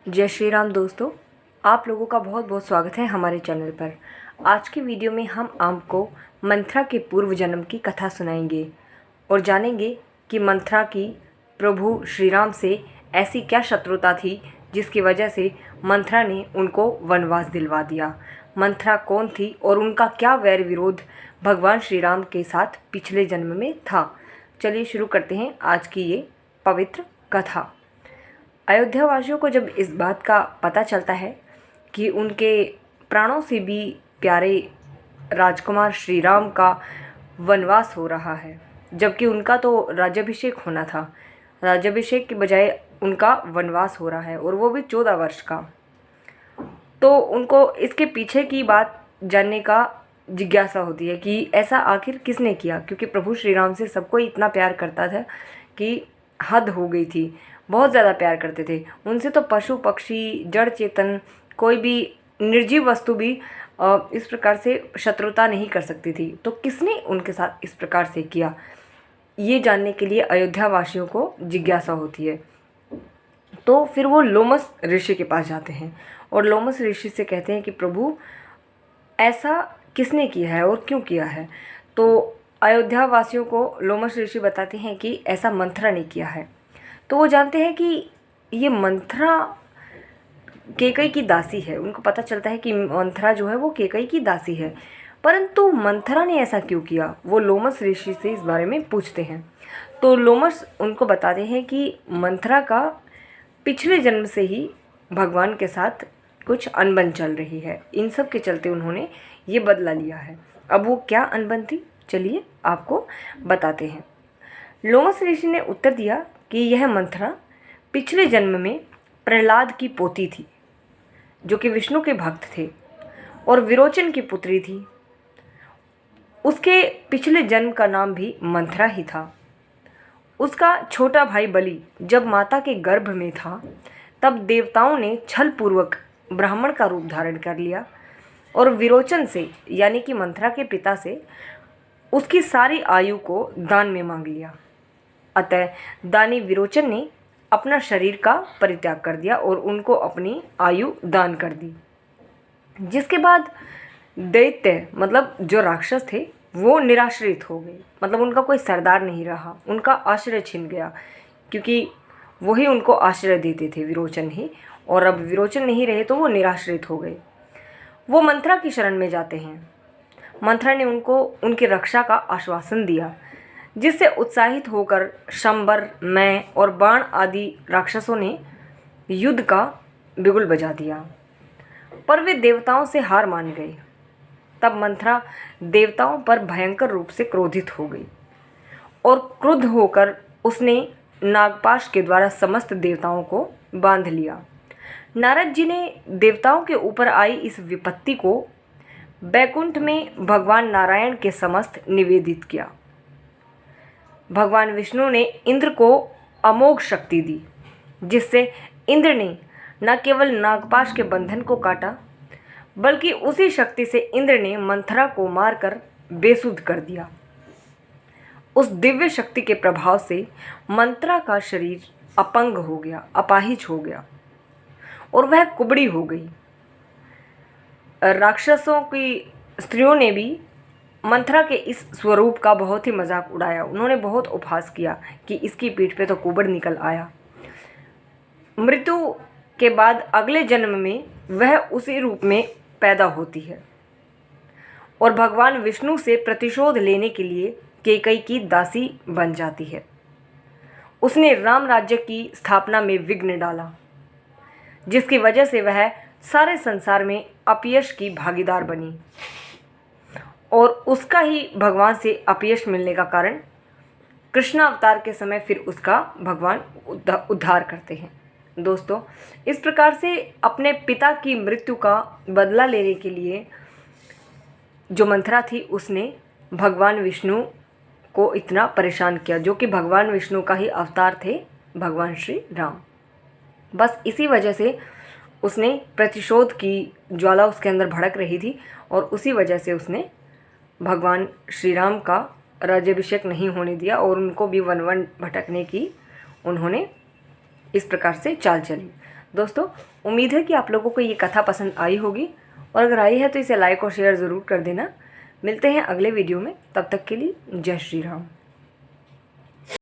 जय श्री राम दोस्तों, आप लोगों का बहुत बहुत स्वागत है हमारे चैनल पर। आज की वीडियो में हम आपको मंथरा के पूर्व जन्म की कथा सुनाएंगे और जानेंगे कि मंथरा की प्रभु श्री राम से ऐसी क्या शत्रुता थी जिसकी वजह से मंथरा ने उनको वनवास दिलवा दिया। मंथरा कौन थी और उनका क्या वैर विरोध भगवान श्री राम के साथ पिछले जन्म में था। चलिए शुरू करते हैं आज की ये पवित्र कथा। अयोध्यावासियों को जब इस बात का पता चलता है कि उनके प्राणों से भी प्यारे राजकुमार श्री राम का वनवास हो रहा है, जबकि उनका तो राज्याभिषेक होना था, राज्याभिषेक के बजाय उनका वनवास हो रहा है और वो भी 14 वर्ष का, तो उनको इसके पीछे की बात जानने का जिज्ञासा होती है कि ऐसा आखिर किसने किया। क्योंकि प्रभु श्री राम से सबको इतना प्यार करता था कि हद हो गई थी, बहुत ज़्यादा प्यार करते थे उनसे। तो पशु पक्षी जड़ चेतन कोई भी निर्जीव वस्तु भी इस प्रकार से शत्रुता नहीं कर सकती थी। तो किसने उनके साथ इस प्रकार से किया, ये जानने के लिए अयोध्या वासियों को जिज्ञासा होती है। तो फिर वो लोमस ऋषि के पास जाते हैं और लोमस ऋषि से कहते हैं कि प्रभु ऐसा किसने किया है और क्यों किया है। तो अयोध्या वासियों को लोमस ऋषि बताते हैं कि ऐसा मंथरा ने किया है। तो वो जानते हैं कि ये मंथरा केकई की दासी है। उनको पता चलता है कि मंथरा जो है वो केकई की दासी है, परंतु मंथरा ने ऐसा क्यों किया, वो लोमस ऋषि से इस बारे में पूछते हैं। तो लोमस उनको बताते हैं कि मंथरा का पिछले जन्म से ही भगवान के साथ कुछ अनबन चल रही है, इन सब के चलते उन्होंने ये बदला लिया है। अब वो क्या अनबन थी, चलिए आपको बताते हैं। लोमस ऋषि ने उत्तर दिया कि यह मंथरा पिछले जन्म में प्रहलाद की पोती थी, जो कि विष्णु के भक्त थे और विरोचन की पुत्री थी। उसके पिछले जन्म का नाम भी मंथरा ही था। उसका छोटा भाई बलि जब माता के गर्भ में था, तब देवताओं ने छल पूर्वक ब्राह्मण का रूप धारण कर लिया और विरोचन से यानी कि मंथरा के पिता से उसकी सारी आयु को दान में मांग लिया। अतः दानी विरोचन ने अपना शरीर का परित्याग कर दिया और उनको अपनी आयु दान कर दी, जिसके बाद दैत्य मतलब जो राक्षस थे वो निराश्रित हो गए। मतलब उनका कोई सरदार नहीं रहा, उनका आश्रय छिन गया, क्योंकि वही उनको आश्रय देते थे, विरोचन ही। और अब विरोचन नहीं रहे तो वो निराश्रित हो गए। वो मंथरा की शरण में जाते हैं। मंथरा ने उनको उनकी रक्षा का आश्वासन दिया, जिससे उत्साहित होकर शंबर, मैं और बाण आदि राक्षसों ने युद्ध का बिगुल बजा दिया, पर वे देवताओं से हार मान गए। तब मंथरा देवताओं पर भयंकर रूप से क्रोधित हो गई और क्रुद्ध होकर उसने नागपाश के द्वारा समस्त देवताओं को बांध लिया। नारद जी ने देवताओं के ऊपर आई इस विपत्ति को बैकुंठ में भगवान नारायण के समस्त निवेदित किया। भगवान विष्णु ने इंद्र को अमोघ शक्ति दी, जिससे इंद्र ने न केवल नागपाश के बंधन को काटा, बल्कि उसी शक्ति से इंद्र ने मंथरा को मारकर बेसुध कर दिया। उस दिव्य शक्ति के प्रभाव से मंथरा का शरीर अपंग हो गया, अपाहिज हो गया और वह कुबड़ी हो गई। राक्षसों की स्त्रियों ने भी मंथरा के इस स्वरूप का बहुत ही मजाक उड़ाया। उन्होंने बहुत उपहास किया कि इसकी पीठ पे तो कुबड़ निकल आया। मृत्यु के बाद अगले जन्म में वह उसी रूप में पैदा होती है और भगवान विष्णु से प्रतिशोध लेने के लिए केकई की दासी बन जाती है। उसने राम राज्य की स्थापना में विघ्न डाला, जिसकी वजह से वह सारे संसार में अपयश की भागीदार बनी और उसका ही भगवान से अपयश मिलने का कारण कृष्णावतार के समय फिर उसका भगवान उद्धार करते हैं। दोस्तों, इस प्रकार से अपने पिता की मृत्यु का बदला लेने के लिए जो मंथरा थी, उसने भगवान विष्णु को इतना परेशान किया, जो कि भगवान विष्णु का ही अवतार थे, भगवान श्री राम। बस इसी वजह से उसने प्रतिशोध की ज्वाला उसके अंदर भड़क रही थी और उसी वजह से उसने भगवान श्री राम का राज्याभिषेक नहीं होने दिया और उनको भी वन वन भटकने की उन्होंने इस प्रकार से चाल चली। दोस्तों, उम्मीद है कि आप लोगों को ये कथा पसंद आई होगी, और अगर आई है तो इसे लाइक और शेयर ज़रूर कर देना। मिलते हैं अगले वीडियो में, तब तक के लिए जय श्री राम।